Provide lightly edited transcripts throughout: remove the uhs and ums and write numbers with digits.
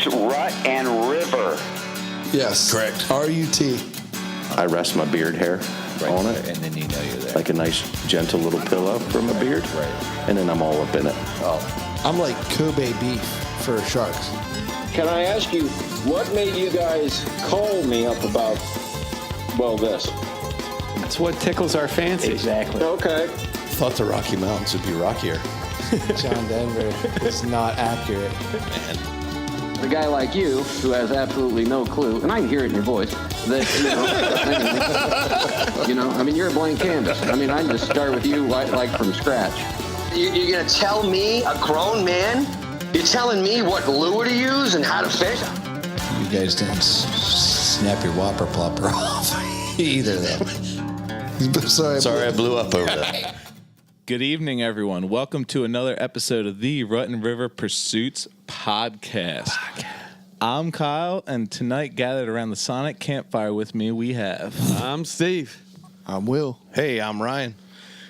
It's Rut and River. Yes. Correct. R-U-T. I rest my beard hair on it. And then you know you're there. Like a nice, gentle little pillow for my beard. Right. And then I'm all up in it. Oh. I'm like Kobe beef for sharks. Can I ask you, what made you guys call me up about, well, this? That's what tickles our fancy. Exactly. Okay. Thought the Rocky Mountains would be rockier. John Denver is not accurate. Man. A guy like you, who has absolutely no clue, and I can hear it in your voice, that, I mean, you're a blank canvas. I mean, I can just start with you like from scratch. You're going to tell me, a grown man, you're telling me what lure to use and how to fish? You guys didn't snap your whopper plopper off either, though. Sorry, I blew up over that. Good evening, everyone. Welcome to another episode of the Rut and River Pursuits podcast. I'm Kyle, and tonight gathered around the Sonic campfire with me, we have... I'm Steve. I'm Will. Hey, I'm Ryan.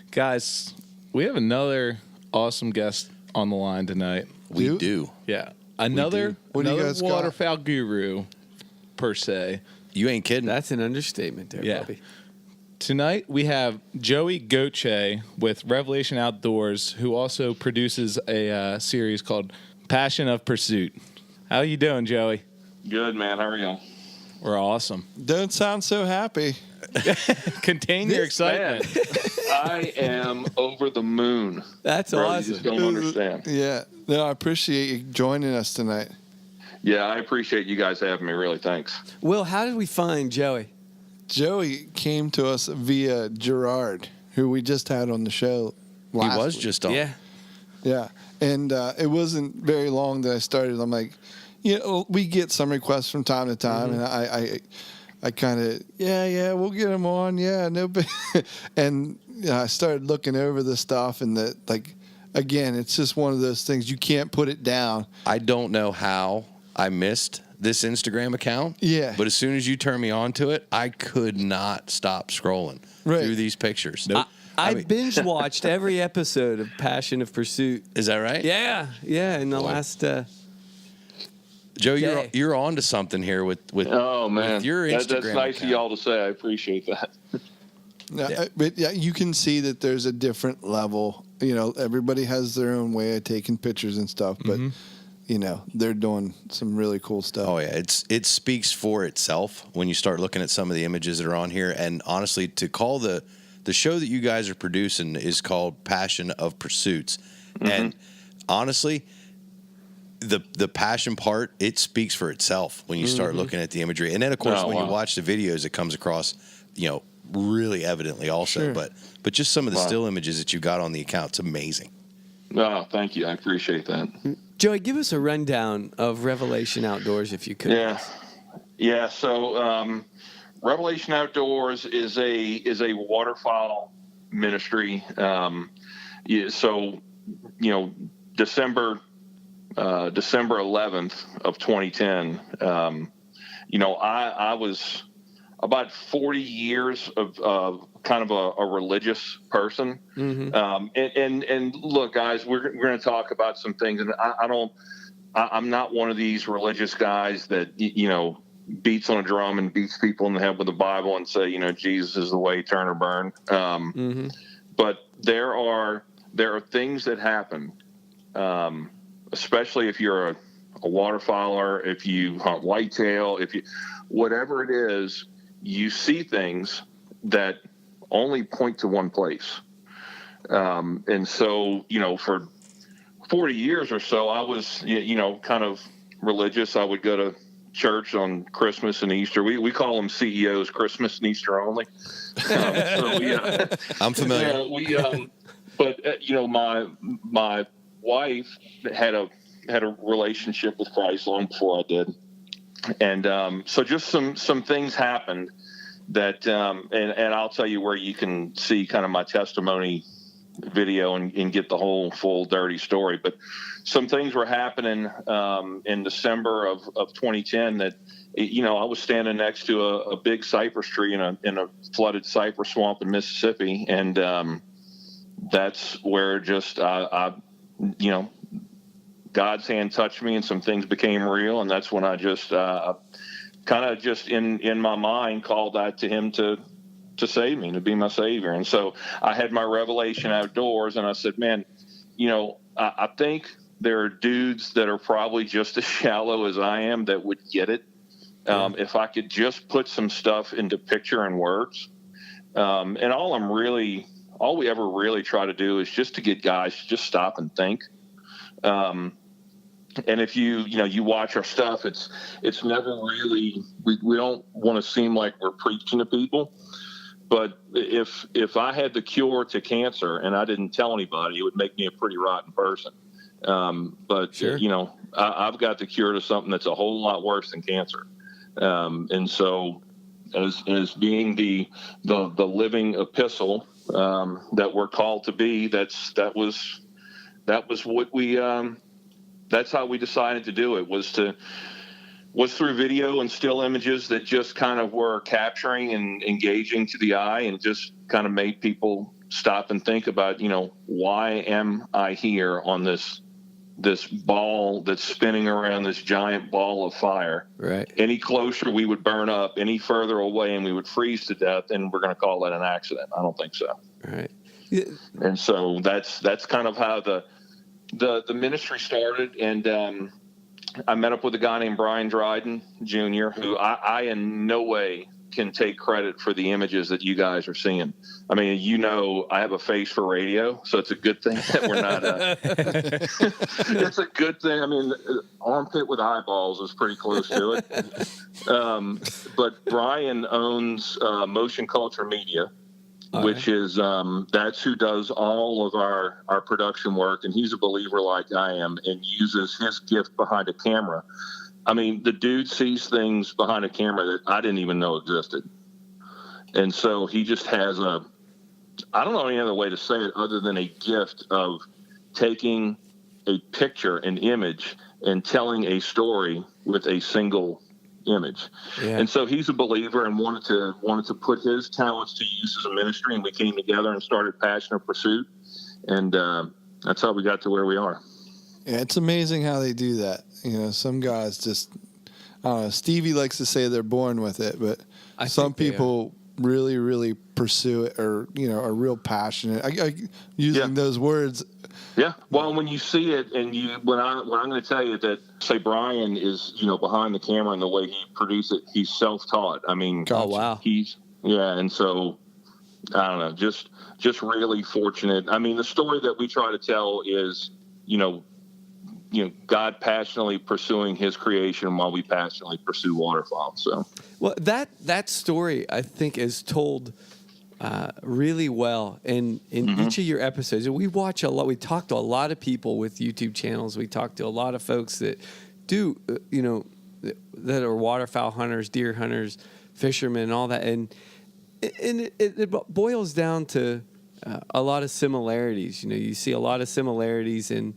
Guys, we have another awesome guest on the line tonight. We do. Yeah. Another What do you guys got? waterfowl guru, per se. You ain't kidding. That's an understatement there, Yeah. Bobby. Tonight, we have Joey Gauthier with Revelation Outdoors, who also produces a series called Passion of Pursuit. How you doing, Joey? Good, man. How are you? We're awesome. Don't sound so happy. Contain your excitement. I am over the moon. That's Bro, awesome. You just don't understand. Yeah. No, I appreciate you joining us tonight. Yeah, I appreciate you guys having me. Really, thanks. Will, how did we find Joey? Joey came to us via Gerard, who we just had on the show last He was week. just on. Yeah. Yeah. And it wasn't very long that I started. I'm like, we get some requests from time to time, and I kind of, we'll get him on. Yeah, no big. And I started looking over the stuff, and again, it's just one of those things. You can't put it down. I don't know how I missed this Instagram account. Yeah. But as soon as you turn me on to it, I could not stop scrolling through these pictures. Nope. I mean- binge watched every episode of Passion of Pursuit. Is that right? Yeah. In the last... Joe, day. you're on to something here with Oh, man. with your Instagram That's nice account. of y'all to say. I appreciate that. But you can see that there's a different level. Everybody has their own way of taking pictures and stuff, but they're doing some really cool stuff. Oh yeah, it speaks for itself when you start looking at some of the images that are on here. And honestly, to call the show that you guys are producing is called Passion of Pursuits, and honestly, the passion part, it speaks for itself when you start looking at the imagery. And then of course when you watch the videos, it comes across really evidently also. Sure. But just some of the still images that you got on the account, it's amazing. Oh, thank you. I appreciate that. Joey, give us a rundown of Revelation Outdoors, if you could. Yeah. So, Revelation Outdoors is a waterfowl ministry. December 11th of 2010. I was about 40 years of kind of a religious person. And look, guys, we're going to talk about some things, and I'm not one of these religious guys that, beats on a drum and beats people in the head with the Bible and say, Jesus is the way, turn or burn. But there are things that happen, especially if you're a waterfowler, if you hunt whitetail, whatever it is, you see things that only point to one place. And so, for 40 years or so, I was, kind of religious. I would go to church on Christmas and Easter. We call them CEOs, Christmas and Easter only. I'm familiar. My wife had a relationship with Christ long before I did. And so just some things happened that, and I'll tell you where you can see kind of my testimony video and get the whole full dirty story. But some things were happening in December of 2010 that, I was standing next to a big cypress tree in a flooded cypress swamp in Mississippi, and that's where just God's hand touched me and some things became real. And that's when I just kind of just in my mind called out to him to save me, to be my savior. And so I had my revelation outdoors, and I said, man, I think there are dudes that are probably just as shallow as I am that would get it. If I could just put some stuff into picture and words. And all we ever really try to do is just to get guys to just stop and think. And if you watch our stuff, it's never really, we don't want to seem like we're preaching to people. But if I had the cure to cancer and I didn't tell anybody, it would make me a pretty rotten person. But sure. I've got the cure to something that's a whole lot worse than cancer. And so as being the living epistle that we're called to be, that was what we that's how we decided to do it, was through video and still images that just kind of were capturing and engaging to the eye, and just kind of made people stop and think about, why am I here on this ball that's spinning around this giant ball of fire. Right. Any closer, we would burn up. Any further away, and we would freeze to death. And we're going to call that an accident. I don't think so. Right. Yeah. And so that's kind of how the ministry started. And I met up with a guy named Brian Dryden Jr., who I in no way can take credit for the images that you guys are seeing. I mean, I have a face for radio, so it's a good thing that we're not. It's a good thing. I mean, armpit with eyeballs is pretty close to it. But Brian owns Motion Culture Media, which is that's who does all of our production work, and he's a believer like I am, and uses his gift behind a camera. I mean, the dude sees things behind a camera that I didn't even know existed. And so he just has I don't know any other way to say it other than a gift of taking a picture, an image, and telling a story with a single image. Yeah. And so he's a believer and wanted to put his talents to use as a ministry, and we came together and started Passion of Pursuit. And that's how we got to where we are. Yeah, it's amazing how they do that. Some guys just, I don't know, Stevie likes to say they're born with it, but some people really, really pursue it, or, are real passionate. Using those words. Yeah. Well, when you see it, and when I'm going to tell you that, say, Brian is, behind the camera and the way he produced it, he's self-taught. I mean, oh, wow. And so, I don't know, just really fortunate. I mean, the story that we try to tell is, God passionately pursuing his creation while we passionately pursue waterfowl. So, well, that story, I think, is told really well in each of your episodes. We watch a lot. We talk to a lot of people with YouTube channels. We talk to a lot of folks that do, that are waterfowl hunters, deer hunters, fishermen, and all that. And it boils down to a lot of similarities. You see a lot of similarities in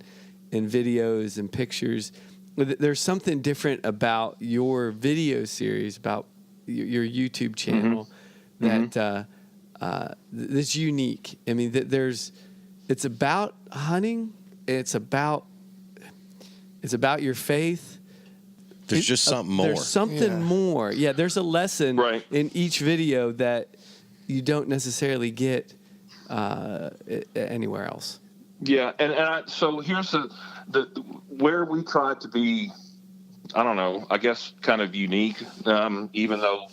videos and pictures. There's something different about your video series, about your YouTube channel, that that's unique. I mean, it's about hunting. It's about your faith. There's just something more. There's something more. Yeah, there's a lesson in each video that you don't necessarily get anywhere else. Yeah, and so here's the where we tried to be, I don't know, I guess kind of unique, even though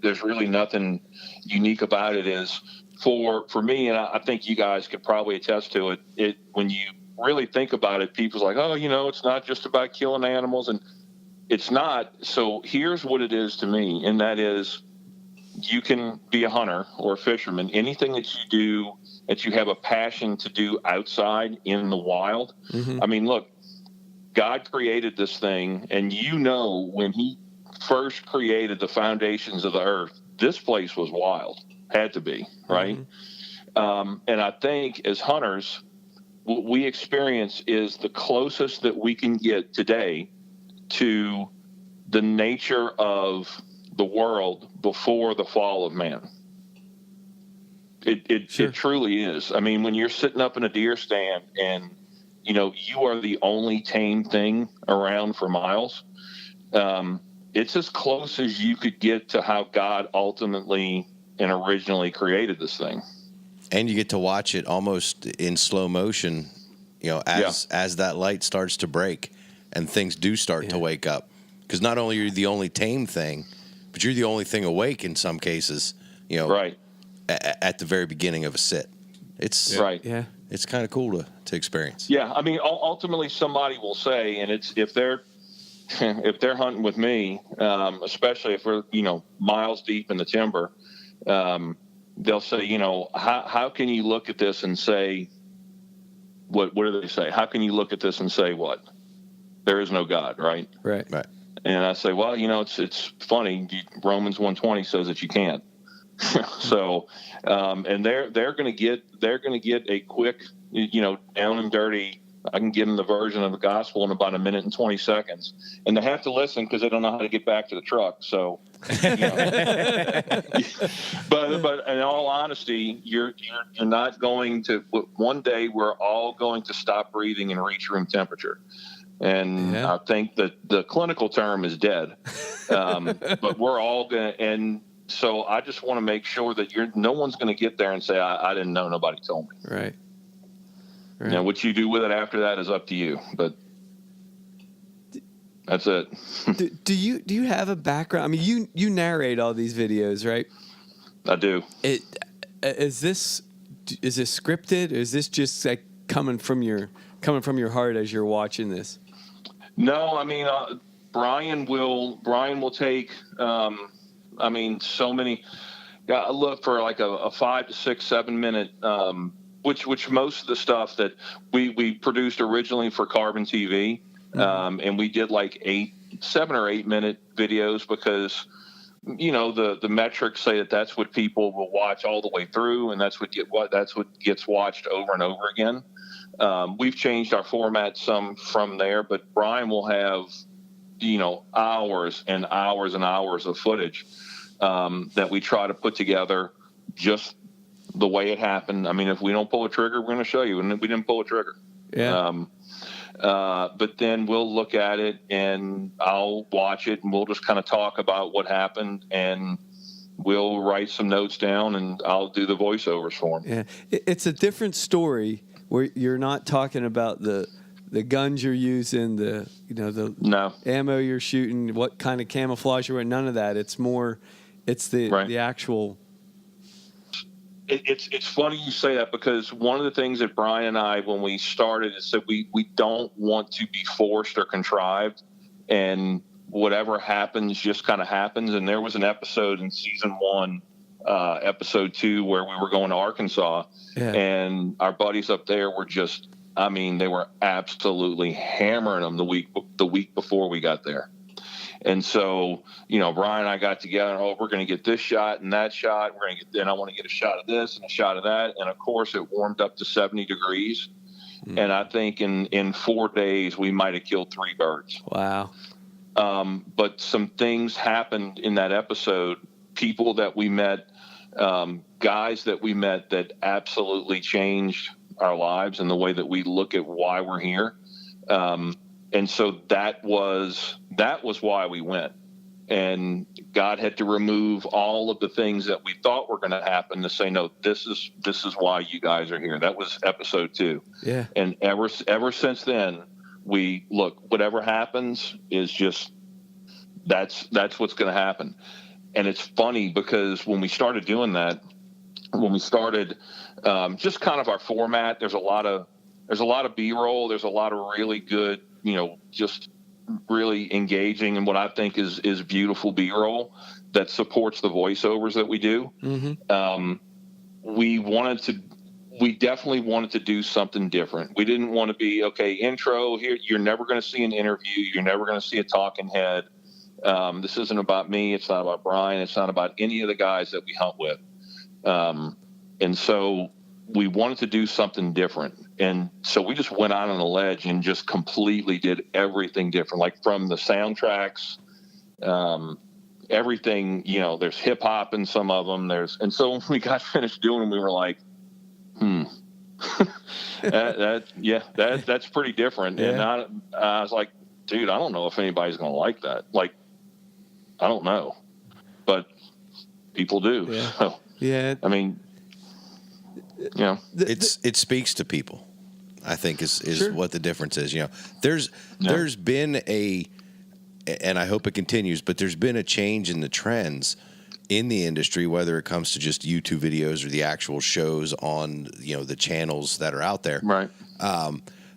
there's really nothing unique about it, is for me, and I think you guys could probably attest to it, when you really think about it, people's like, oh, it's not just about killing animals, and it's not. So here's what it is to me, and that is, you can be a hunter or a fisherman. Anything that you do, that you have a passion to do outside in the wild. I mean, look, God created this thing, and when he first created the foundations of the earth, this place was wild. Had to be, right? And I think as hunters, what we experience is the closest that we can get today to the nature of the world before the fall of man. It truly is. I mean, when you're sitting up in a deer stand and you are the only tame thing around for miles. It's as close as you could get to how God ultimately and originally created this thing. And you get to watch it almost in slow motion, as that light starts to break and things do start to wake up. Because not only are you the only tame thing, but you're the only thing awake in some cases, right. At the very beginning of a sit. It's right. Yeah. It's kind of cool to experience. Yeah. I mean, ultimately somebody will say, and it's, if they're hunting with me, especially if we're, miles deep in the timber, they'll say, how can you look at this and say, what do they say? How can you look at this and say what? There is no God, right? Right. And I say, well, it's funny. Romans 1:20 says that you can't. So, and they're going to get a quick, down and dirty. I can give them the version of the gospel in about 1 minute and 20 seconds, and they have to listen because they don't know how to get back to the truck. So, but in all honesty, you're not going to. One day we're all going to stop breathing and reach room temperature. And I think that the clinical term is dead, but we're all going to, and so I just want to make sure that no one's going to get there and say, I didn't know, nobody told me. Right. Now, what you do with it after that is up to you, but that's it. do you have a background? I mean, you narrate all these videos, right? I do. Is this scripted? Or is this just like coming from your heart as you're watching this? No, I mean, Brian will take, so many, I look for like a 5 to 6, 7 minute, which most of the stuff that we produced originally for Carbon TV, and we did like 7 or 8 minute videos because, the metrics say that's what people will watch all the way through, and that's what gets watched over and over again. We've changed our format some from there, but Brian will have, hours and hours and hours of footage that we try to put together just the way it happened. I mean, if we don't pull a trigger, we're going to show you, and we didn't pull a trigger. Yeah. But then we'll look at it, and I'll watch it, and we'll just kind of talk about what happened, and we'll write some notes down, and I'll do the voiceovers for him. Yeah, it's a different story where you're not talking about the guns you're using, the ammo you're shooting, what kind of camouflage you're wearing. None of that. It's more, the actual. It's funny you say that, because one of the things that Brian and I, when we started, is that we don't want to be forced or contrived, and whatever happens just kind of happens. And there was an episode in season 1, episode 2, where we were going to Arkansas, and our buddies up there were just, they were absolutely hammering them the week before we got there. And so, Brian and I got together, and, we're going to get this shot and that shot. Then I want to get a shot of this and a shot of that. And of course it warmed up to 70 degrees. And I think in 4 days we might've killed 3 birds. Wow. But some things happened in that episode, people that we met, guys that we met, that absolutely changed our lives and the way that we look at why we're here. And so that was why we went. And God had to remove all of the things that we thought were going to happen to say, no, this is why you guys are here. That was episode 2. Yeah. And ever since then, we look, whatever happens is just, that's what's going to happen. And it's funny because when we started doing that, just kind of our format, there's a lot of B-roll. There's a lot of really good, just really engaging and what I think is beautiful B-roll that supports the voiceovers that we do. Mm-hmm. We definitely wanted to do something different. We didn't want to be, okay, intro here. You're never going to see an interview. You're never going to see a talking head. This isn't about me. It's not about Brian. It's not about any of the guys that we hunt with. And so we wanted to do something different. And so we just went out on a ledge and just completely did everything different, like from the soundtracks, everything, there's hip hop in some of them. And so when we got finished doing them, we were like, That's pretty different. Yeah. And I was like, dude, I don't know if anybody's going to like that. Like, I don't know, but people do. Yeah. So, Yeah. I mean, it speaks to people, I think is Sure. what the difference is. There's been and I hope it continues, but there's been a change in the trends in the industry, whether it comes to just YouTube videos or the actual shows on, the channels that are out there. Right.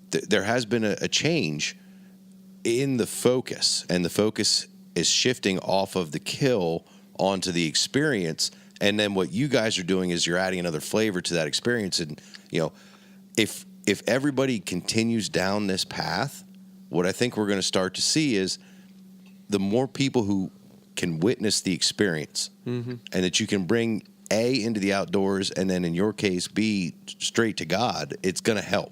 There has been a change in the focus, and the focus is shifting off of the kill onto the experience. And then what you guys are doing is you're adding another flavor to that experience. And, if everybody continues down this path, what I think we're going to start to see is the more people who can witness the experience, and that you can bring A, into the outdoors, and then in your case, B, straight to God, it's going to help.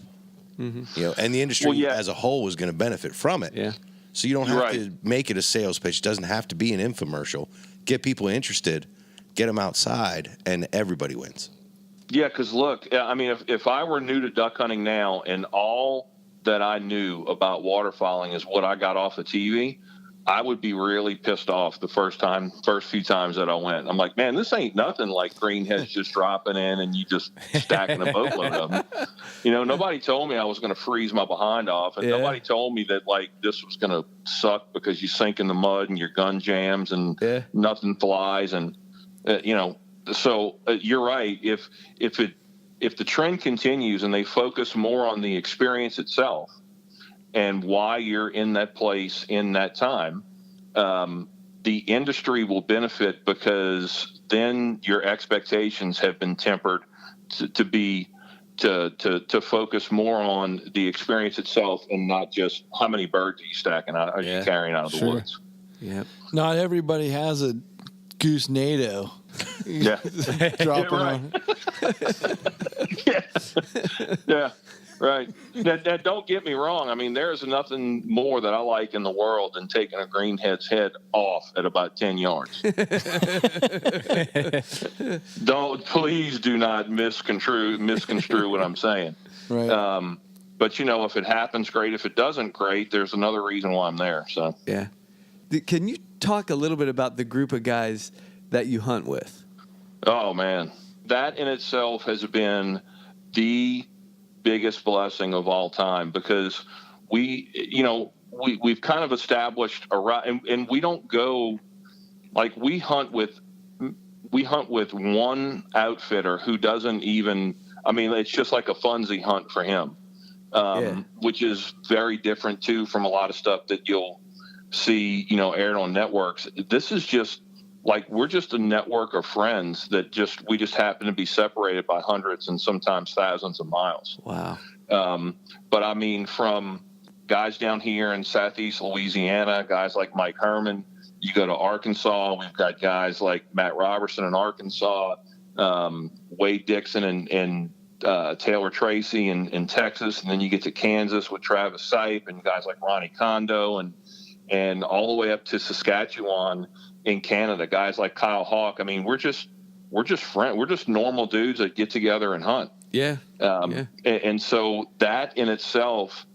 And the industry as a whole is going to benefit from it. Yeah. So you don't have to make it a sales pitch. It doesn't have to be an infomercial. Get people interested, get them outside, and everybody wins. Yeah, because look, I mean, if I were new to duck hunting now and all that I knew about waterfowling is what I got off the TV, I would be really pissed off the first few times that I went. I'm like, man, this ain't nothing like greenheads just dropping in and you just stacking a boatload of them. Nobody told me I was going to freeze my behind off, and nobody told me that like this was going to suck because you sink in the mud and your gun jams and nothing flies, and So you're right. If the trend continues and they focus more on the experience itself and why you're in that place in that time, the industry will benefit, because then your expectations have been tempered to focus more on the experience itself and not just how many birds are you carrying out of the woods. Yeah. Not everybody has a goose NATO. Yeah. Dropping Yeah. Right. Now, don't get me wrong. I mean, there's nothing more that I like in the world than taking a greenhead's head off at about 10 yards. Please do not misconstrue what I'm saying. Right. But if it happens, great. If it doesn't, great. There's another reason why I'm there. So yeah. Can you talk a little bit about the group of guys that you hunt with? Oh man, that in itself has been the biggest blessing of all time, because we've kind of established and we don't go like we hunt with one outfitter who doesn't even, I mean, it's just like a funsie hunt for him, which is very different too from a lot of stuff that you'll see, aired on networks. This is just like, we're just a network of friends that we just happen to be separated by hundreds and sometimes thousands of miles. Wow. But I mean, from guys down here in Southeast Louisiana, guys like Mike Herman, you go to Arkansas, we've got guys like Matt Robertson in Arkansas, Wade Dixon and Taylor Tracy in Texas. And then you get to Kansas with Travis Sipe and guys like Ronnie Kondo and all the way up to Saskatchewan in Canada, guys like Kyle Hawk. I mean, we're just friends. We're just normal dudes that get together and hunt. Yeah. And so that in itself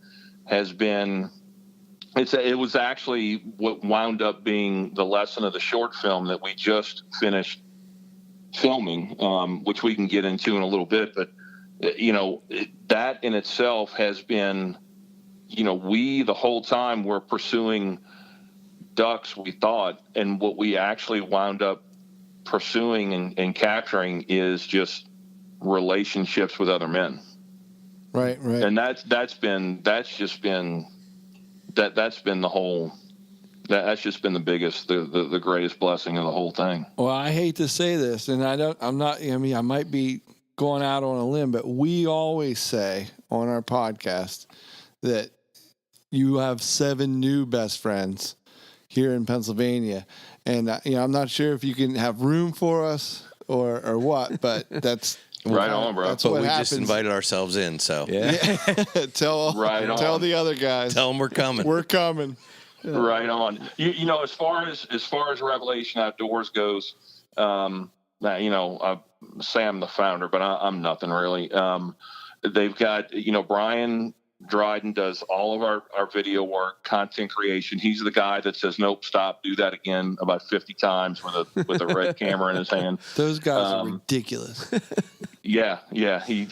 has been, it was actually what wound up being the lesson of the short film that we just finished filming, which we can get into in a little bit. But, that in itself has been, we the whole time were pursuing ducks, we thought, and what we actually wound up pursuing and capturing is just relationships with other men. Right. And that's just been the biggest, the greatest blessing of the whole thing. Well, I hate to say this, and I might be going out on a limb, but we always say on our podcast that you have 7 new best friends here in Pennsylvania. And, I'm not sure if you can have room for us or what, but that's right on, bro. That's but what we happens. just invited ourselves in, so tell the other guys. Tell them we're coming. We're coming. Right on. As far as Revelation Outdoors goes, I say I'm the founder, but I'm nothing really. They've got, Brian Dryden does all of our video work, content creation. He's the guy that says, nope, stop, do that again about 50 times with a red camera in his hand. Those guys are ridiculous. Yeah, he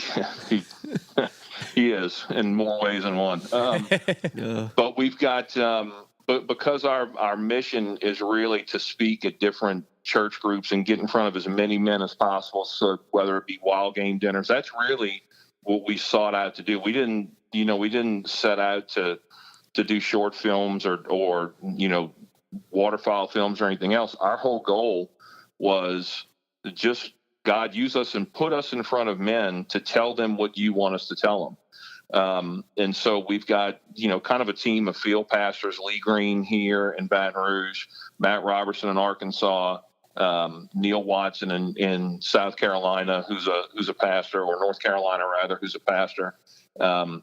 he is in more ways than one. But we've got, but because our mission is really to speak at different church groups and get in front of as many men as possible. So whether it be wild game dinners, that's really what we sought out to do. We didn't set out to do short films or waterfowl films or anything else. Our whole goal was just God use us and put us in front of men to tell them what you want us to tell them. And so we've got, kind of a team of field pastors, Lee Green here in Baton Rouge, Matt Robertson in Arkansas, Neil Watson in South Carolina, who's a pastor, or North Carolina rather, who's a pastor. And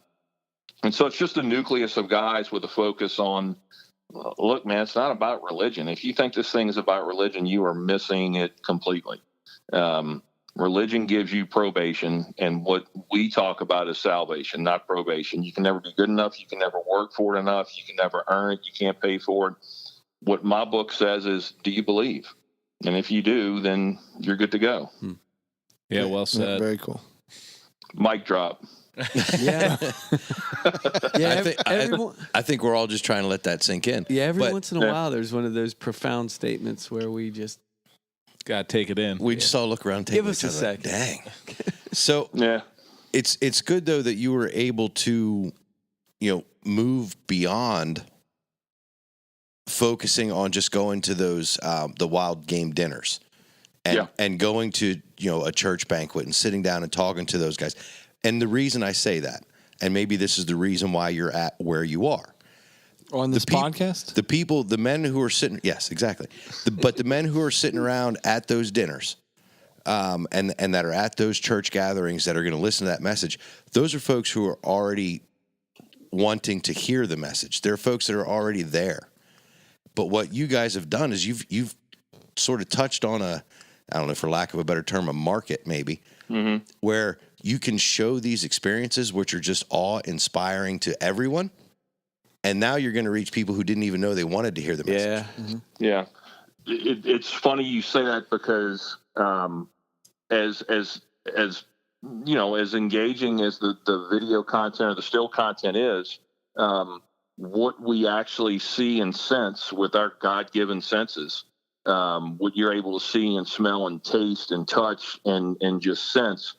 so it's just a nucleus of guys with a focus on, look, man, it's not about religion. If you think this thing is about religion, you are missing it completely. Religion gives you probation, and what we talk about is salvation, not probation. You can never be good enough. You can never work for it enough. You can never earn it. You can't pay for it. What my book says is, do you believe? And if you do, then you're good to go. Yeah, well said. Very cool. Mic drop. Yeah. I think we're all just trying to let that sink in. Yeah, once in a while, there's one of those profound statements where we just gotta take it in. We just all look around. Give us a second. Dang. So yeah, it's good though that you were able to, move beyond focusing on just going to those the wild game dinners, and going to a church banquet and sitting down and talking to those guys. And the reason I say that, and maybe this is the reason why you're at where you are. On this podcast? The men who are sitting, yes, exactly. But the men who are sitting around at those dinners and that are at those church gatherings that are going to listen to that message, those are folks who are already wanting to hear the message. They're folks that are already there. But what you guys have done is you've sort of touched on I don't know, for lack of a better term, a market maybe, where you can show these experiences which are just awe-inspiring to everyone. And now you're going to reach people who didn't even know they wanted to hear the message. Yeah. It's funny you say that because as engaging as the video content or the still content is, what we actually see and sense with our God-given senses, what you're able to see and smell and taste and touch and just sense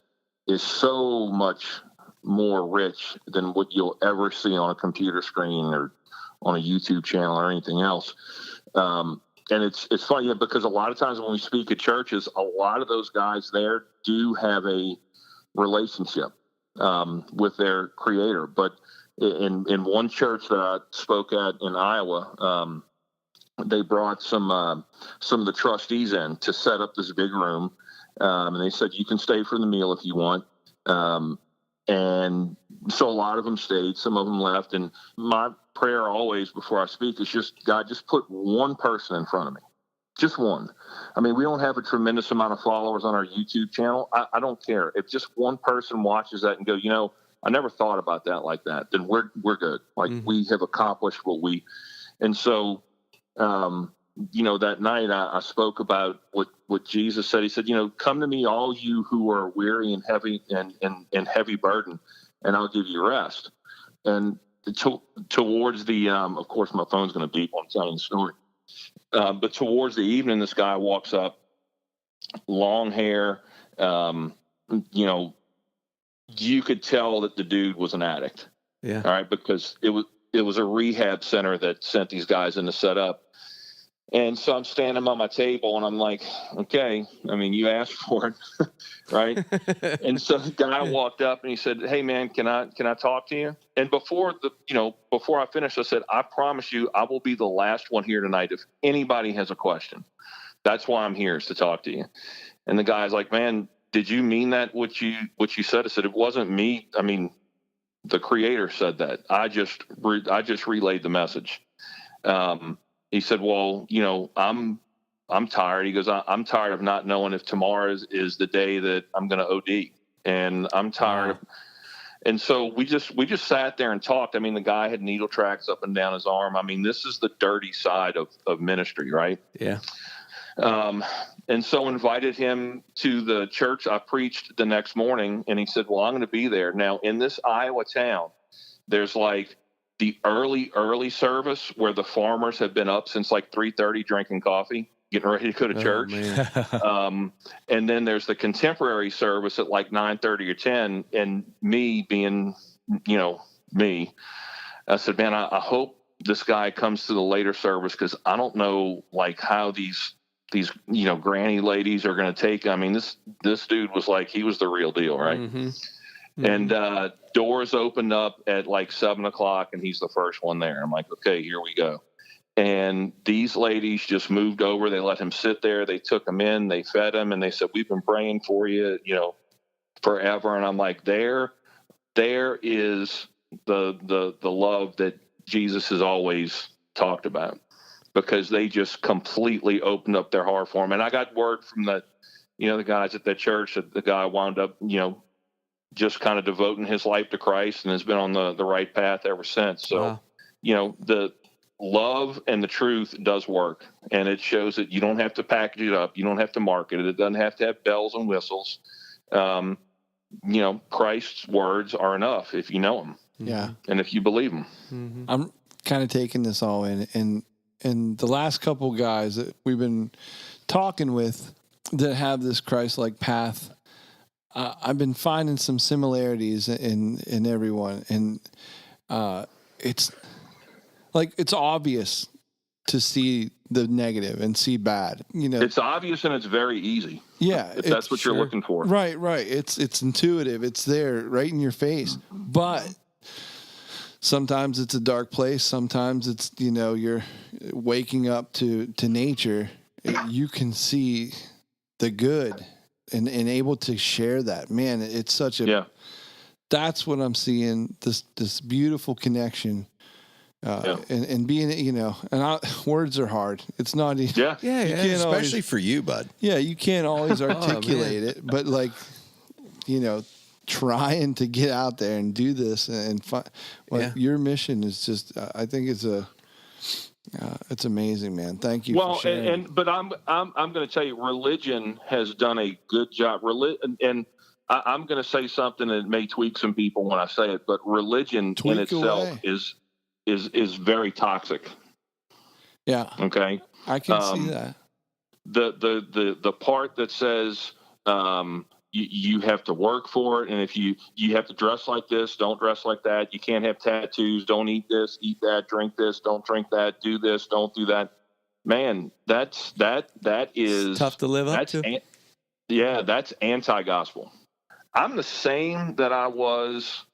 is so much more rich than what you'll ever see on a computer screen or on a YouTube channel or anything else. And it's funny because a lot of times when we speak at churches, a lot of those guys there do have a relationship with their creator. But in one church that I spoke at in Iowa, they brought some of the trustees in to set up this big room. And they said, you can stay for the meal if you want. And so a lot of them stayed, some of them left. And my prayer always before I speak is just, God, just put one person in front of me. Just one. I mean, we don't have a tremendous amount of followers on our YouTube channel. I don't care. If just one person watches that and go, I never thought about that like that, then we're good. Like we have accomplished and so, that night I spoke about what Jesus said. He said, come to me, all you who are weary and heavy and heavy burden, and I'll give you rest. And towards the, of course, my phone's going to beep while I'm telling the story. But towards the evening, this guy walks up, long hair, you could tell that the dude was an addict. Yeah. All right. Because it was a rehab center that sent these guys in to set up. And so I'm standing by my table and I'm like, okay, I mean, you asked for it. Right. And so the guy walked up and he said, hey man, can I talk to you? And before I finished, I said, I promise you, I will be the last one here tonight. If anybody has a question, that's why I'm here, is to talk to you. And the guy's like, man, did you mean that what you said? I said, it wasn't me. I mean, the creator said that. I just relayed the message. He said, well, I'm tired. He goes, I'm tired of not knowing if tomorrow is the day that I'm going to OD. And I'm tired And so we just sat there and talked. I mean, the guy had needle tracks up and down his arm. I mean, this is the dirty side of ministry, right? Yeah. And so invited him to the church. I preached the next morning, and he said, well, I'm going to be there. Now, in this Iowa town, there's like the early service where the farmers have been up since like 3:30 drinking coffee, getting ready to go to church. And then there's the contemporary service at like 9:30 or 10. And me being, me, I said, man, I hope this guy comes to the later service, because I don't know like how these granny ladies are going to take. I mean, this dude was like, he was the real deal, right? Mm-hmm. And doors opened up at like 7:00, and he's the first one there. I'm like, okay, here we go. And these ladies just moved over. They let him sit there. They took him in. They fed him, and they said, we've been praying for you, forever. And I'm like, there is the love that Jesus has always talked about, because they just completely opened up their heart for him. And I got word from the guys at that church that the guy wound up, just kind of devoting his life to Christ and has been on the right path ever since. So, the love and the truth does work, and it shows that you don't have to package it up. You don't have to market it. It doesn't have to have bells and whistles. Christ's words are enough if you know them. Yeah. And if you believe them. Mm-hmm. I'm kind of taking this all in, and the last couple guys that we've been talking with that have this Christ-like path, I've been finding some similarities in everyone, and it's obvious to see the negative and see bad. It's obvious and it's very easy. Yeah, if that's what you're looking for. Right. It's intuitive. It's there, right in your face. But sometimes it's a dark place. Sometimes it's you're waking up to nature. You can see the good. And able to share that, man, it's such a. That's what I'm seeing. This beautiful connection, and being, words are hard. It's not easy. Yeah. Especially for you, bud. Yeah, you can't always articulate it, but trying to get out there and do this and your mission is just. I think it's amazing, man. Thank you. Well, for sharing. but I'm going to tell you, religion has done a good job. And I'm going to say something that may tweak some people when I say it, but religion in itself is very toxic. Yeah. Okay. I can see that. The part that says you have to work for it, and if you have to dress like this, don't dress like that. You can't have tattoos. Don't eat this, eat that. Drink this, don't drink that. Do this, don't do that. Man, that is it's tough to live up to. That's anti-gospel. I'm the same that I was,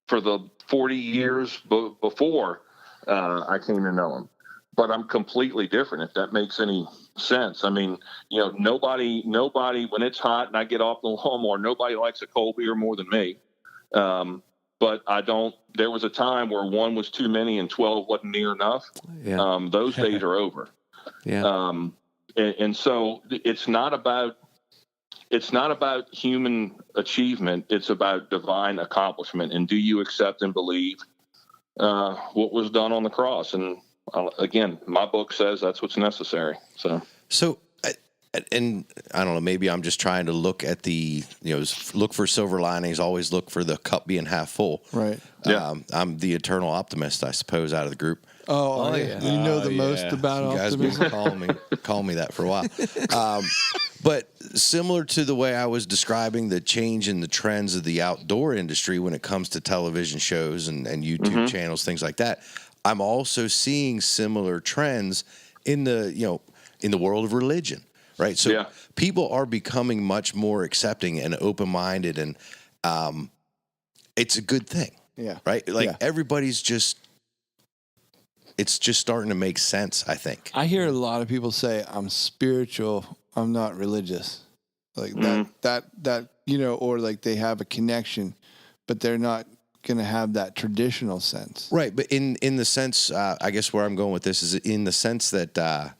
for the 40 years before I came to know him. But I'm completely different, if that makes any sense. I mean, nobody, when it's hot and I get off the lawnmower, nobody likes a cold beer more than me. But there was a time where 1 was too many and 12 wasn't near enough. Yeah. Those days are over. Yeah. And so it's not about human achievement. It's about divine accomplishment. And do you accept and believe what was done on the cross? And again, my book says that's what's necessary. So, and I don't know, maybe I'm just trying to look at look for silver linings, always look for the cup being half full. Right. Yeah. I'm the eternal optimist, I suppose, out of the group. Oh yeah. You know the most about optimism. You guys been calling me that for a while. But similar to the way I was describing the change in the trends of the outdoor industry when it comes to television shows and YouTube channels, things like that, I'm also seeing similar trends in the world of religion, right? So people are becoming much more accepting and open-minded, and it's a good thing. Yeah. Right? Everybody's it's just starting to make sense, I think. I hear a lot of people say, I'm spiritual, I'm not religious. Like that, or like they have a connection, but they're not going to have that traditional sense. Right. But in the sense, I guess where I'm going with this is in the sense that,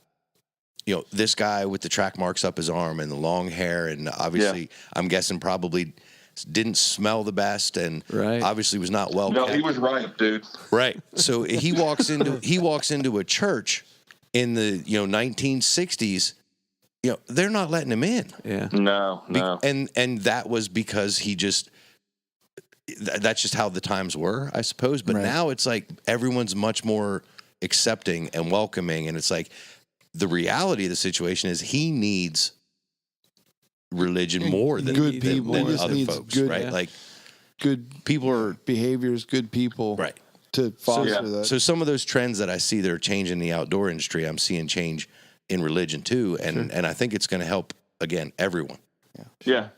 this guy with the track marks up his arm and the long hair, and obviously I'm guessing probably didn't smell the best, and Right. obviously was not well No, kept. he was right, dude. Right. So he walks into a church in the 1960s. They're not letting him in. Yeah. No. And that was because he just that's just how the times were, I suppose. But now it's like everyone's much more accepting and welcoming, and it's like the reality of the situation is he needs religion more than good people. than He just other needs folks, good- right? Yeah. Like Good people are behaviors, good people, right. to foster that. So some of those trends that I see that are changing the outdoor industry, I'm seeing change in religion too, and I think it's going to help again everyone. Yeah,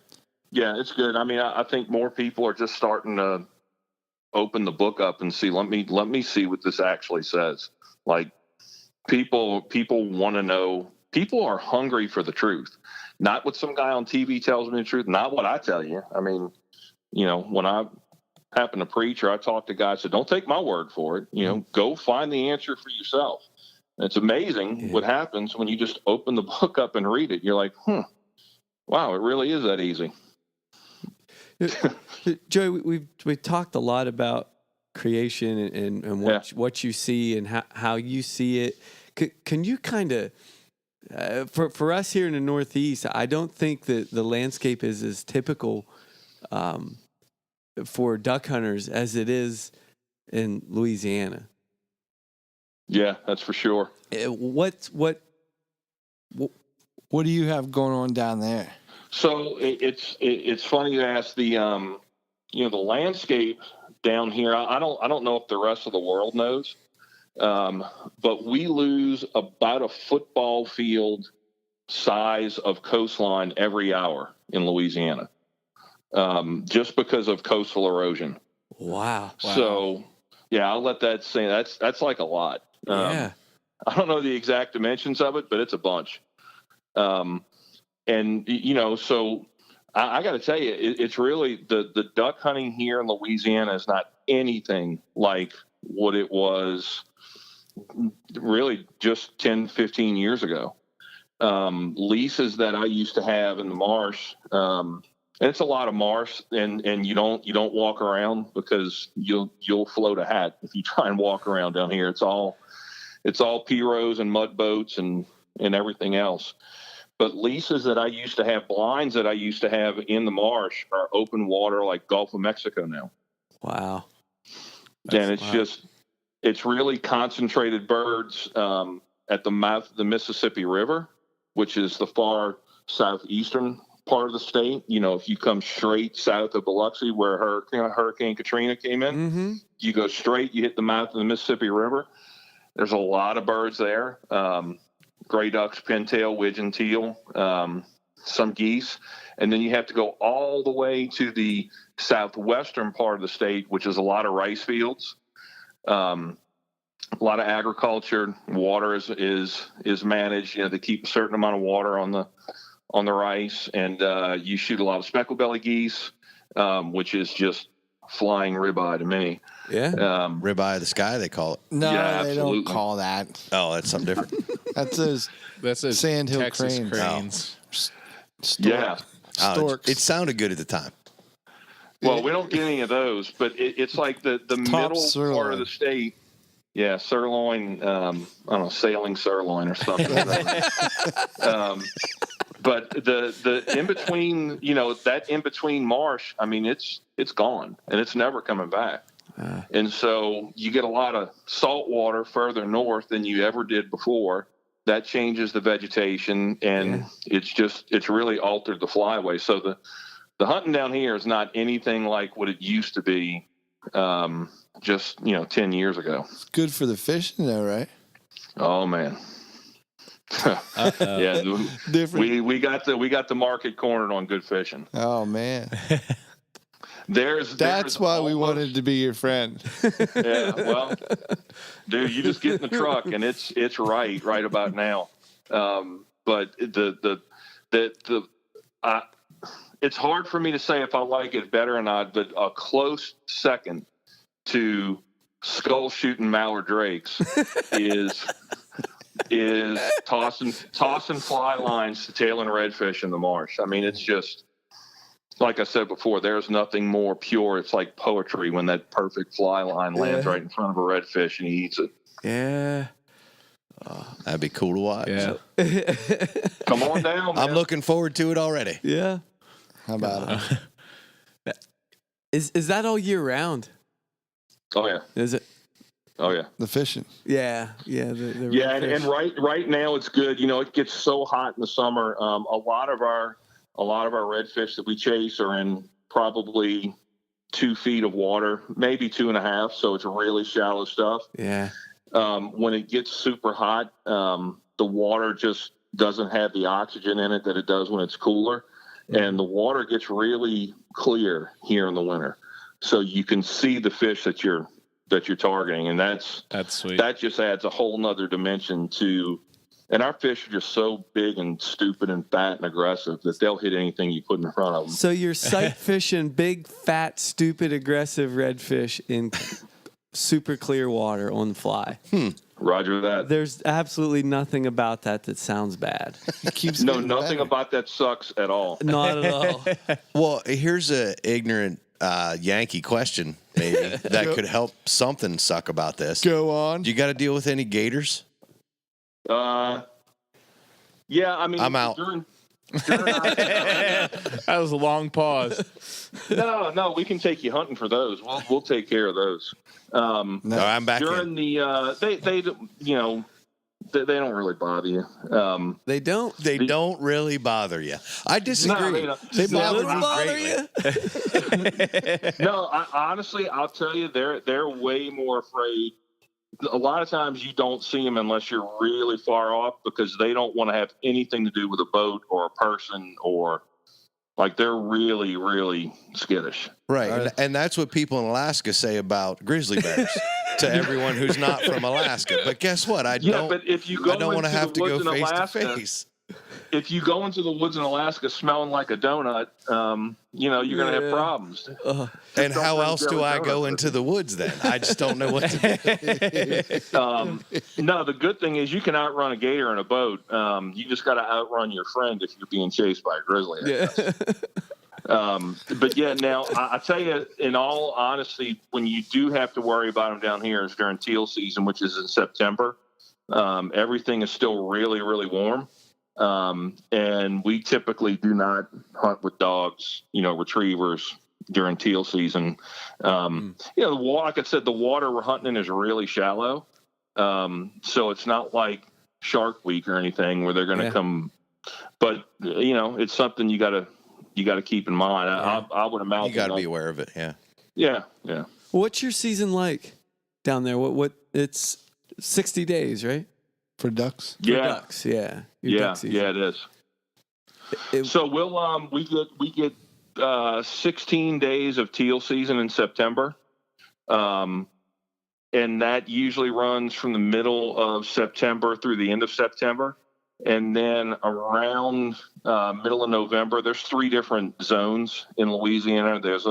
it's good. I mean, I think more people are just starting to open the book up and see. Let me see what this actually says. Like people want to know. People are hungry for the truth, not what some guy on TV tells me the truth, not what I tell you. I mean, when I happen to preach or I talk to guys, so don't take my word for it. Go find the answer for yourself. And it's amazing what happens when you just open the book up and read it. You're like, wow, it really is that easy. Joey, we've talked a lot about creation and what you see and how you see it. Can you kind of for us here in the Northeast, I don't think that the landscape is as typical for duck hunters as it is in Louisiana. Yeah, that's for sure. What do you have going on down there? So it's funny you ask. The the landscape down here. I don't know if the rest of the world knows, but we lose about a football field size of coastline every hour in Louisiana, just because of coastal erosion. Wow. So yeah, I'll let that say. That's like a lot. Yeah. I don't know the exact dimensions of it, but it's a bunch. And so I got to tell you, it's really the duck hunting here in Louisiana is not anything like what it was really just 10, 15 years ago. Leases that I used to have in the marsh, and it's a lot of marsh, and you don't walk around because you'll float a hat if you try and walk around down here. It's all pirogues and mud boats and everything else. But leases that I used to have, blinds that I used to have in the marsh are open water like Gulf of Mexico now. Wow. And it's really concentrated birds at the mouth of the Mississippi River, which is the far southeastern part of the state. If you come straight south of Biloxi where Hurricane Katrina came in, you go straight, you hit the mouth of the Mississippi River. There's a lot of birds there. Gray ducks, pintail, widgeon, teal, some geese. And then you have to go all the way to the southwestern part of the state, which is a lot of rice fields, a lot of agriculture. Water is managed. They keep a certain amount of water on the rice, and you shoot a lot of speckled-belly geese, which is just flying ribeye to me. Yeah. Ribeye of the sky, they call it. No, Yeah, they absolutely. don't call that. Oh, that's something different. That's those sandhill Texas cranes. Yeah. Storks. It sounded good at the time. Well, we don't get any of those, but it's like the middle sirloin. part of the state. Yeah, sirloin. I don't know, sailing sirloin or something. But the in between, that in between marsh, I mean, it's gone and it's never coming back. And so you get a lot of salt water further north than you ever did before. That changes the vegetation, and it's really altered the flyway. So the hunting down here is not anything like what it used to be just 10 years ago. It's good for the fishing, though, right? Oh man. Yeah, Different. we got the market cornered on good fishing. Oh man, That's why we wanted to be your friend. Yeah, well, dude, you just get in the truck and it's right about now. But it's hard for me to say if I like it better or not. But a close second to skull shooting mallard drakes is tossing fly lines to tailing redfish in the marsh. I mean, it's like I said before, there's nothing more pure. It's like poetry when that perfect fly line lands right in front of a redfish and he eats it. Yeah. That'd be cool to watch. Yeah. Come on down, man. I'm looking forward to it already. Yeah. How about it? Is that all year round? Oh, yeah. Is it? Oh, yeah. The fishing. Yeah. Yeah. The Yeah, and redfish. right now it's good. You know, it gets so hot in the summer. A lot of our redfish that we chase are in probably 2 feet of water, maybe 2.5. So it's really shallow stuff. Yeah. When it gets super hot, the water just doesn't have the oxygen in it that it does when it's cooler, and the water gets really clear here in the winter, so you can see the fish that you're targeting, and that's sweet. That just adds a whole nother dimension to. And our fish are just so big and stupid and fat and aggressive that they'll hit anything you put in front of them. So you're sight fishing big, fat, stupid, aggressive redfish in super clear water on the fly. Roger that. There's absolutely nothing about that sounds bad. Nothing better. About that sucks at all. Not at all. Well, here's a ignorant Yankee question, maybe that could help something suck about this. Go on. Do you got to deal with any gators? Yeah, I mean, I'm out. That was a long pause. No, we can take you hunting for those. We'll take care of those. No, I'm back during in. They don't really bother you. They don't. They don't really bother you. I disagree. No, they bother me greatly. No, honestly, I'll tell you, they're way more afraid. A lot of times you don't see them unless you're really far off, because they don't want to have anything to do with a boat or a person, or like they're really, really skittish. Right. And that's what people in Alaska say about grizzly bears to everyone who's not from Alaska. But guess what? I don't want to have to go face to face. If you go into the woods in Alaska smelling like a donut, you're going to have problems. And how else do I go into the woods then? I just don't know what to do. No, the good thing is you can outrun a gator in a boat. You just got to outrun your friend if you're being chased by a grizzly. But yeah, now I tell you, in all honesty, when you do have to worry about them down here is during teal season, which is in September. Everything is still really, really warm. And we typically do not hunt with dogs, retrievers during teal season. The water, like I said, the water we're hunting in is really shallow. So it's not like Shark Week or anything where they're going to come, but it's something you got to keep in mind. I would imagine you got to be aware of it. Yeah. Yeah. What's your season like down there? What it's 60 days, right? For ducks? For ducks, yeah. Yeah, it is. So we get 16 days of teal season in September. And that usually runs from the middle of September through the end of September. And then around middle of November, there's 3 different zones in Louisiana. There's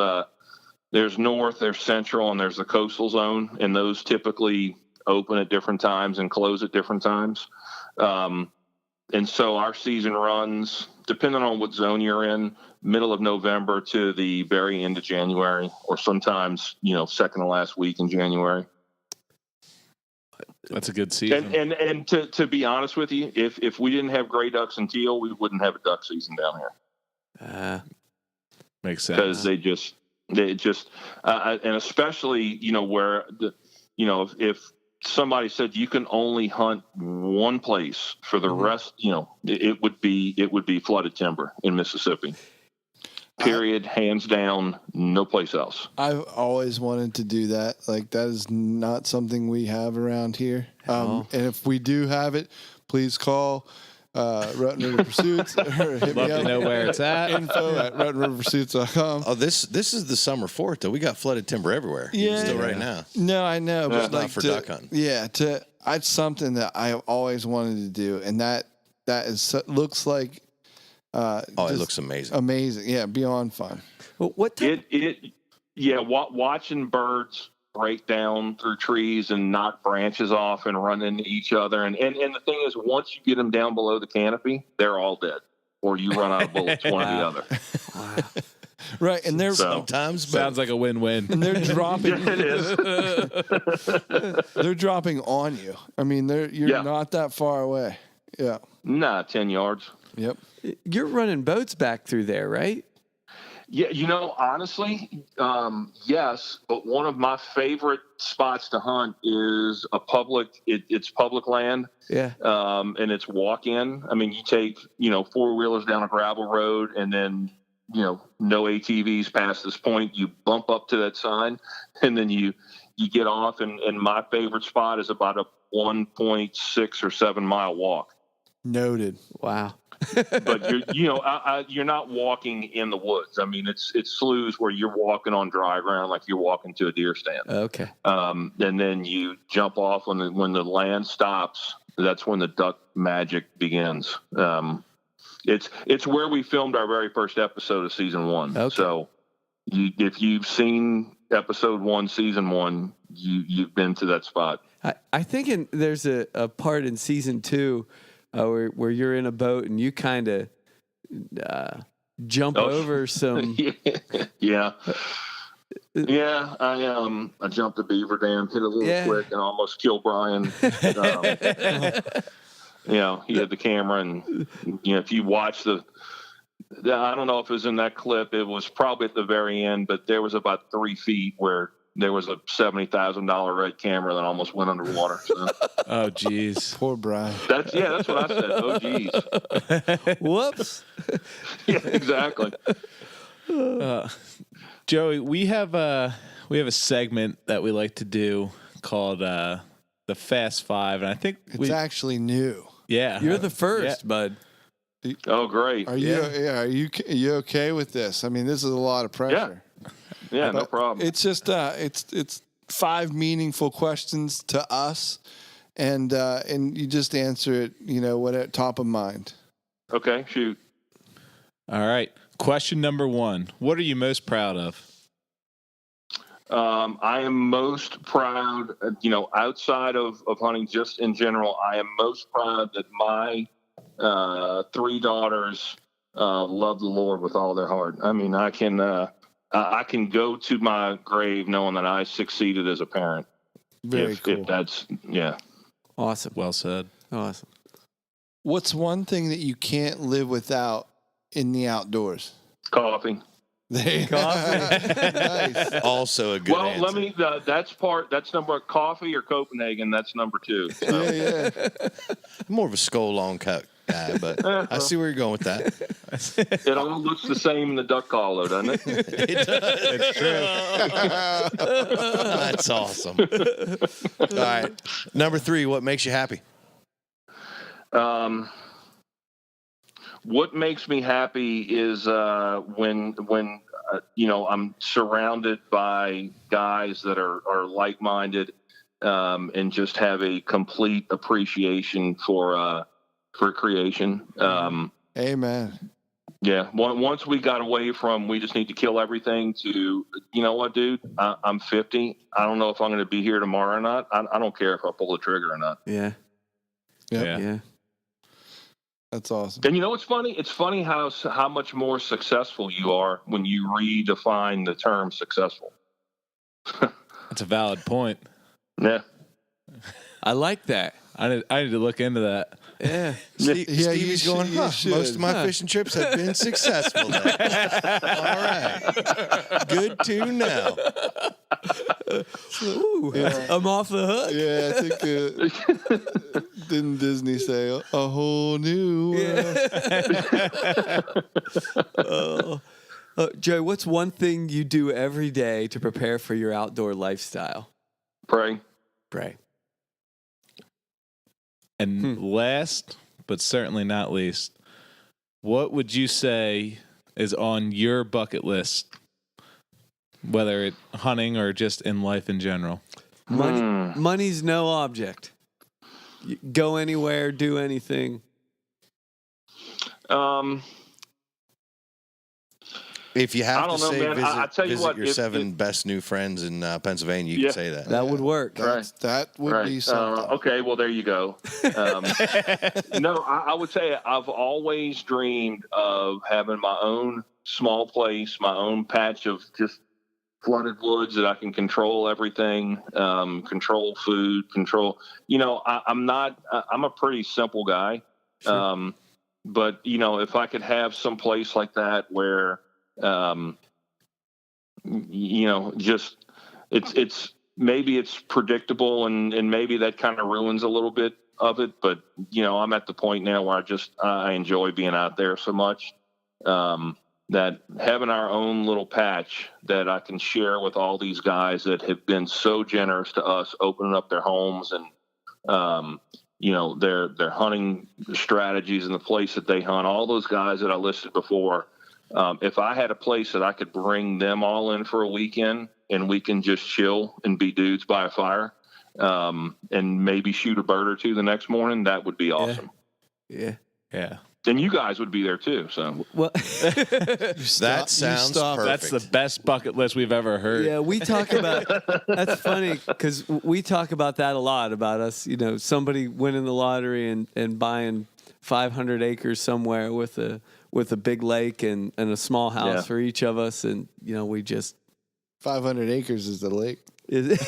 north, there's central, and there's the coastal zone. And those typically open at different times and close at different times. And so our season runs, depending on what zone you're in, middle of November to the very end of January, or sometimes, second to last week in January. That's a good season. And to be honest with you, if we didn't have gray ducks and teal, we wouldn't have a duck season down here. Makes sense. Because they just, and especially, where if somebody said you can only hunt one place for the rest, it would be flooded timber in Mississippi. Period. Hands down, no place else. I've always wanted to do that. Like, that is not something we have around here. And if we do have it, please call Rotten River Pursuits, or hit Love me up. to know where it's at. info@rottenriverpursuits.com. Oh, this is the summer for it, though. We got flooded timber everywhere. Still right now. No, I know, but not for duck hunting. Yeah, it's something that I always wanted to do, and that looks like. It looks amazing. Amazing, yeah, beyond fun. Well, what type? Watching birds break down through trees and knock branches off and run into each other. And the thing is, once you get them down below the canopy, they're all dead, or you run out of bullets, one or the other. Wow. Right, and they're sometimes sounds like a win-win. And they're dropping. Yeah, it is. They're dropping on you. I mean, you're not that far away. Yeah. Nah, 10 yards. Yep. You're running boats back through there, right? Yeah, honestly, yes. But one of my favorite spots to hunt is a public. It's public land. Yeah. And it's walk-in. I mean, you take 4-wheelers down a gravel road, and then no ATVs past this point. You bump up to that sign, and then you get off. And my favorite spot is about a 1.6 or 7 mile walk. Noted. Wow. But you're not walking in the woods. I mean, it's sloughs where you're walking on dry ground, like you're walking to a deer stand. Okay. And then you jump off when the land stops. That's when the duck magic begins. It's where we filmed our very first episode of season 1. Okay. So if you've seen episode 1, season 1, you've been to that spot. I think there's a part in season 2 where you're in a boat and you kind of jump over some. Yeah. I jumped the beaver dam, hit a little quick, and almost killed Brian. He had the camera, and if you watch I don't know if it was in that clip. It was probably at the very end, but there was about 3 feet where there was a $70,000 red camera that almost went underwater. So. Oh, geez. Poor Brian. That's what I said. Oh, geez. Whoops. Yeah, exactly. Joey, we have a segment that we like to do called the Fast Five, and I think it's actually new. Yeah, you're the first, bud. Oh, great. Are you okay with this? I mean, this is a lot of pressure. Yeah, no problem. It's just it's 5 meaningful questions to us, and you just answer it, what at top of mind. Okay, shoot. All right. Question number 1. What are you most proud of? I am most proud, outside of hunting, just in general, I am most proud that my 3 daughters love the Lord with all their heart. I mean, I can go to my grave knowing that I succeeded as a parent. Very cool. If that's, Awesome. Well said. Awesome. What's one thing that you can't live without in the outdoors? Coffee. Nice. Also a good answer. That's number coffee or Copenhagen. That's number 2. So. Yeah. I'm more of a skull long cut guy, but I see where you're going with that. It all looks the same in the duck call, though, doesn't it? It does. It's true. That's awesome. All right. Number 3, what makes you happy? What makes me happy is when I'm surrounded by guys that are like-minded and just have a complete appreciation for creation. Amen. Yeah. Once we got away from we just need to kill everything to, you know what, dude, I'm 50. I don't know if I'm going to be here tomorrow or not. I don't care if I pull the trigger or not. Yeah. Yeah. That's awesome. And what's funny? It's funny how much more successful you are when you redefine the term successful. That's a valid point. Yeah. I like that. I need to look into that. Yeah. Stevie's going, most of my fishing trips have been successful. All right. Good to know. Ooh, I'm off the hook. Yeah, I think didn't Disney say a whole new world? Joe, what's one thing you do every day to prepare for your outdoor lifestyle? Pray. And last, but certainly not least, what would you say is on your bucket list, whether it's hunting or just in life in general? Money's no object. You go anywhere, do anything. If you have to say visit your if 7 best new friends in Pennsylvania, you can say that. That would work. That would be something. Okay, well, there you go. No, I would say I've always dreamed of having my own small place, my own patch of just flooded woods that I can control everything, control food, control, I'm a pretty simple guy. Sure. But if I could have some place like that where, just it's maybe it's predictable and maybe that kind of ruins a little bit of it. But, I'm at the point now where I enjoy being out there so much, that having our own little patch that I can share with all these guys that have been so generous to us, opening up their homes and, their hunting strategies and the place that they hunt, all those guys that I listed before. If I had a place that I could bring them all in for a weekend and we can just chill and be dudes by a fire, and maybe shoot a bird or two the next morning, that would be awesome. Yeah. And you guys would be there too. So well, that sounds perfect. That's the best bucket list we've ever heard. Yeah, we talk about. That's funny because we talk about that a lot about us. Somebody winning the lottery and buying 500 acres somewhere with a big lake and a small house for each of us, and we just 500 acres is the lake. Is it?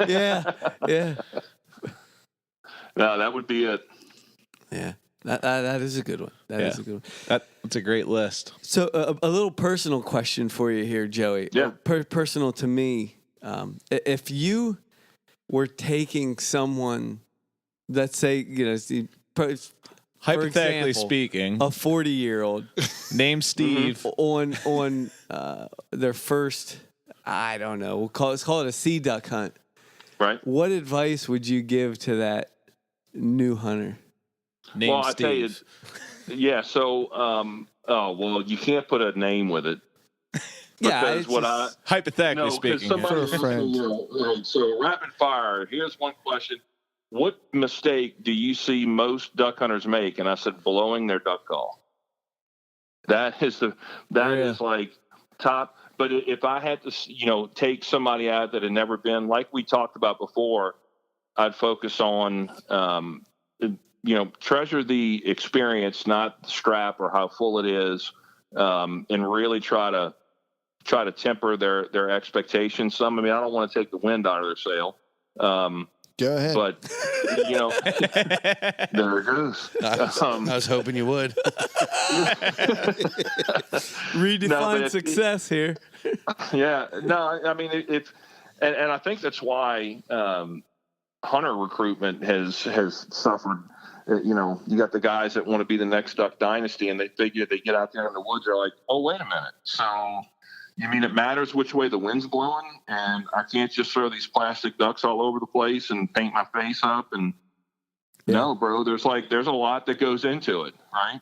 Yeah. No, that would be it. Yeah. That is a good one. That is a good one. That's a great list. So a little personal question for you here, Joey. Yeah. Personal to me. If you were taking someone, let's say, Hypothetically example, speaking, a 40-year-old named Steve on their first, I don't know, let's call it a sea duck hunt. Right. What advice would you give to that new hunter? Named I tell you, yeah. So, you can't put a name with it. Yeah, Because hypothetically speaking, for a friend. So rapid fire. Here's one question: what mistake do you see most duck hunters make? And I said, blowing their duck call. That is like top. But if I had to, take somebody out that had never been, like we talked about before, I'd focus on, treasure the experience, not the strap or how full it is, and really try to temper their expectations. Some, I don't want to take the wind out of their sail. Go ahead. But, there it goes. I was hoping you would. Redefine success here. Yeah. No, it's, and I think that's why hunter recruitment has suffered. You got the guys that want to be the next duck dynasty, and they figure they get out there in the woods, they're like, oh, wait a minute. So you mean it matters which way the wind's blowing, and I can't just throw these plastic ducks all over the place and paint my face up? And no, bro, there's a lot that goes into it, right?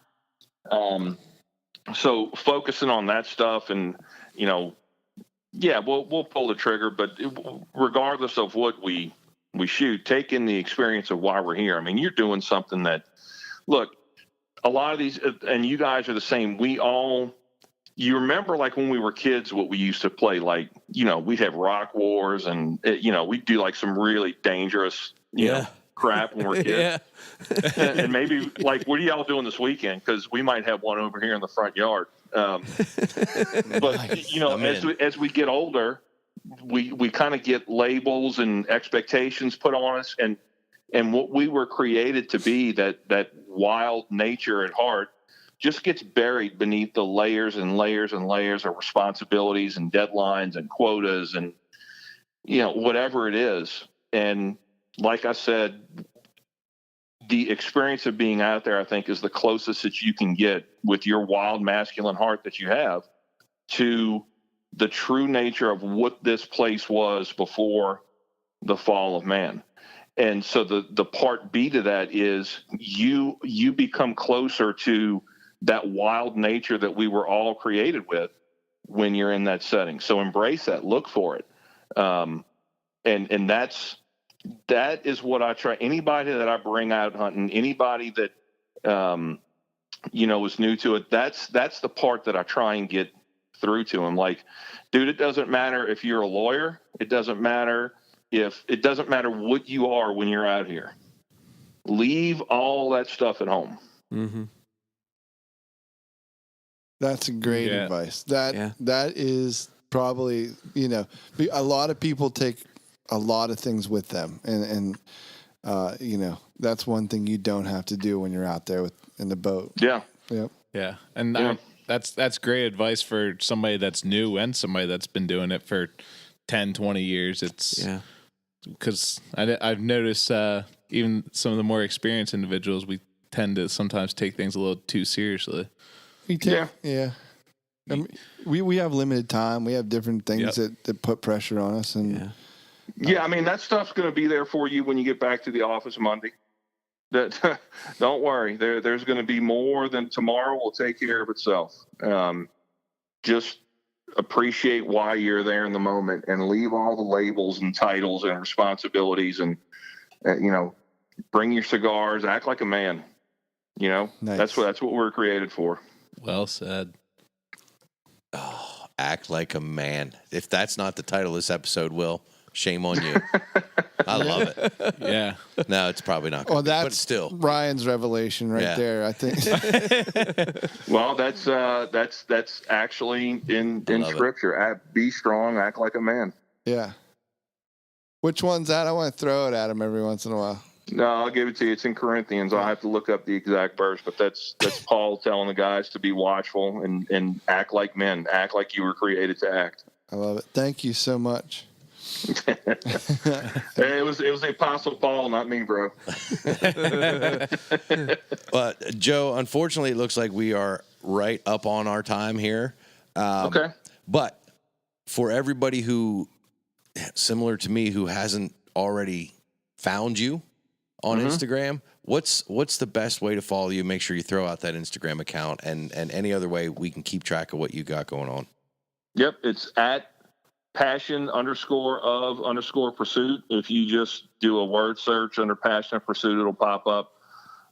So focusing on that stuff, and we'll pull the trigger, but regardless of what we shoot, take in the experience of why we're here. You're doing something that, look, a lot of these, and you guys are the same. You remember like when we were kids, what we used to play, like, we'd have rock wars and, we'd do like some really dangerous, crap when we're kids. And maybe like, what are y'all doing this weekend? Cause we might have one over here in the front yard. But as we get older, we kind of get labels and expectations put on us, and what we were created to be, that wild nature at heart, just gets buried beneath the layers and layers and layers of responsibilities and deadlines and quotas and whatever it is. And like I said, the experience of being out there, I think, is the closest that you can get with your wild masculine heart that you have to the true nature of what this place was before the fall of man. And so the part B to that is you become closer to that wild nature that we were all created with when you're in that setting. So embrace that, look for it. And that is what I try. Anybody that I bring out hunting, anybody that, is new to it, that's the part that I try and get through to them. Like, dude, it doesn't matter if you're a lawyer. It doesn't matter what you are when you're out here. Leave all that stuff at home. Mm-hmm. That's a great advice. That is probably, a lot of people take a lot of things with them, and that's one thing you don't have to do when you're out there in the boat. Yeah. Yep. Yeah. And that's great advice for somebody that's new and somebody that's been doing it for 10, 20 years. It's because I've noticed even some of the more experienced individuals, we tend to sometimes take things a little too seriously. Yeah. I mean, we have limited time. We have different things that put pressure on us. And I mean, that stuff's going to be there for you when you get back to the office Monday. That don't worry. There's going to be more than tomorrow will take care of itself. Just appreciate why you're there in the moment and leave all the labels and titles and responsibilities and, bring your cigars, act like a man. Nice. That's what we're created for. Well said. Oh, act like a man. If that's not the title of this episode, Will, shame on you. I love it. Yeah. No, it's probably not. Well, that's but still Ryan's revelation right there, I think. Well, that's actually in scripture. Be strong, act like a man. Yeah. Which one's that? I want to throw it at him every once in a while. No, I'll give it to you. It's in Corinthians. I'll have to look up the exact verse, but that's Paul telling the guys to be watchful and act like men. Act like you were created to act. I love it. Thank you so much. It was the Apostle Paul, not me, bro. But Joe, unfortunately, it looks like we are right up on our time here. Okay. But for everybody who, similar to me, who hasn't already found you on Instagram, what's the best way to follow you? Make sure you throw out that Instagram account and any other way we can keep track of what you got going on. Yep, it's at passion_of_pursuit. If you just do a word search under Passion of Pursuit, it'll pop up.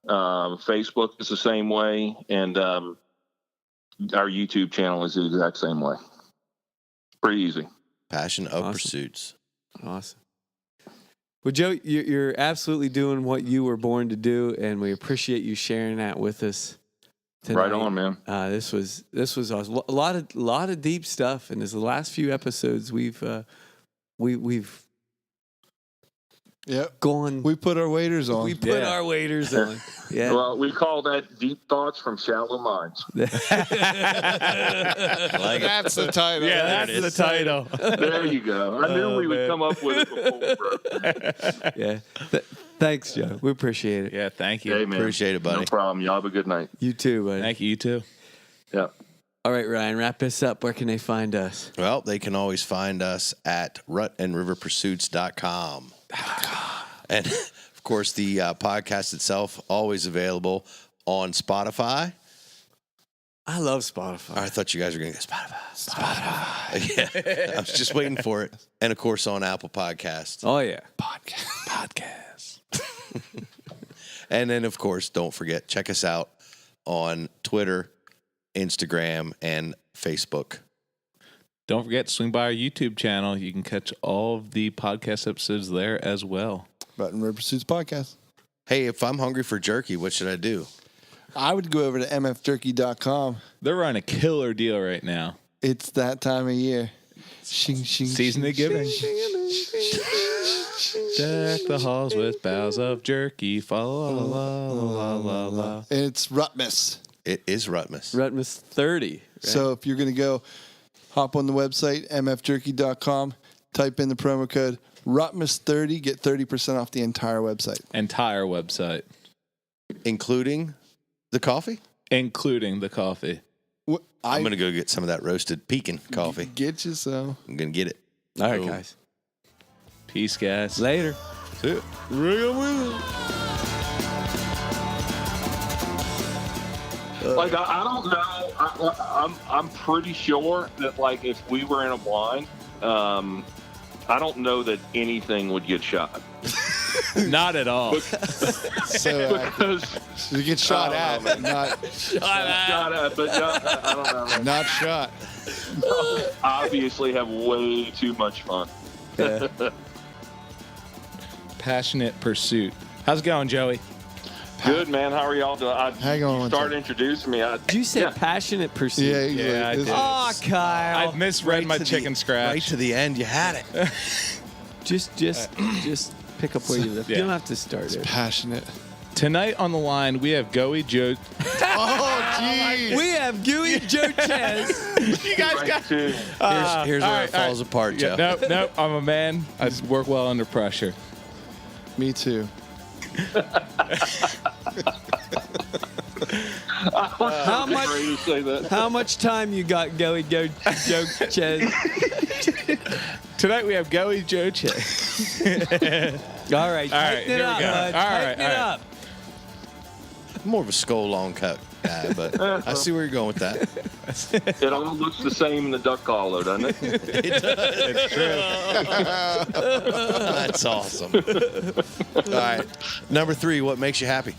Facebook is the same way, and our YouTube channel is the exact same way. Pretty easy. Passion of Pursuits. Awesome. Well, Joe, you're absolutely doing what you were born to do, and we appreciate you sharing that with us tonight. Right on, man. This was awesome. A lot of deep stuff, and as the last few episodes we've gone. We put our waders on. We put our waders on. Yeah. Well, we call that Deep Thoughts from Shallow Minds. That's the title. Yeah, that's the title. There you go. I knew we would come up with it before, bro. Yeah. Thanks, Joe. We appreciate it. Yeah, thank you. Hey, man. Appreciate it, buddy. No problem. Y'all have a good night. You too, buddy. Thank you. You too. Yeah. All right, Ryan, wrap this up. Where can they find us? Well, they can always find us at rutandriverpursuits.com. And, of course, the podcast itself, always available on Spotify. I love Spotify. I thought you guys were going to go Spotify. Yeah, I was just waiting for it. And, of course, on Apple Podcasts. Oh, yeah. Podcasts. And then, of course, don't forget, check us out on Twitter, Instagram, and Facebook. Don't forget to swing by our YouTube channel. You can catch all of the podcast episodes there as well. Rut and River Pursuits Podcast. Hey, if I'm hungry for jerky, what should I do? I would go over to mfjerky.com. They're running a killer deal right now. It's that time of year. Shing, shing, Season of giving. Deck the halls with boughs of jerky. Fa la la la la la. It's Rutmas. It is Rutmas. Rutmas 30. Right? So if you're going to go, hop on the website, mfjerky.com, type in the promo code Rutmas30, get 30% off the entire website. Entire website. Including the coffee? Including the coffee. I'm going to go get some of that roasted pecan coffee. Get you some. I'm going to get it. All right, guys. Peace, guys. Later. See it. Like, I don't know. I'm pretty sure that, like, if we were in a blind, I don't know that anything would get shot. Not at all. Because you get shot at, know, not shot at, but I don't know. Man. Not shot. Obviously, have way too much fun. Yeah. Passionate pursuit. How's it going, Joey? Good, man. How are y'all doing? Hang on one Start second. introducing me. You said passionate pursuit. Yeah, Yeah, I did. Oh, Kyle. I misread my chicken scratch. Right to the end, you had it. Just pick up where you live. Yeah. You don't have to start it. Passionate. Tonight on the line, we have Goey Joe. Oh, geez. We have Gooey Joe Ches. You guys Right got. to, Here's where it falls apart, Joe. Nope. I'm a man. I work well under pressure. Me too. How much? ready to say that. How much time you got, Gooey Joe Ches? Tonight we have Goey Joe Ches. All right, tighten here it we up, go. bud. All right, Tighten it all right. up. More of a skull long cut guy, but I see where you're going with that. It all looks the same in the duck call, though, doesn't it? It's true. That's awesome. All right. Number 3, what makes you happy?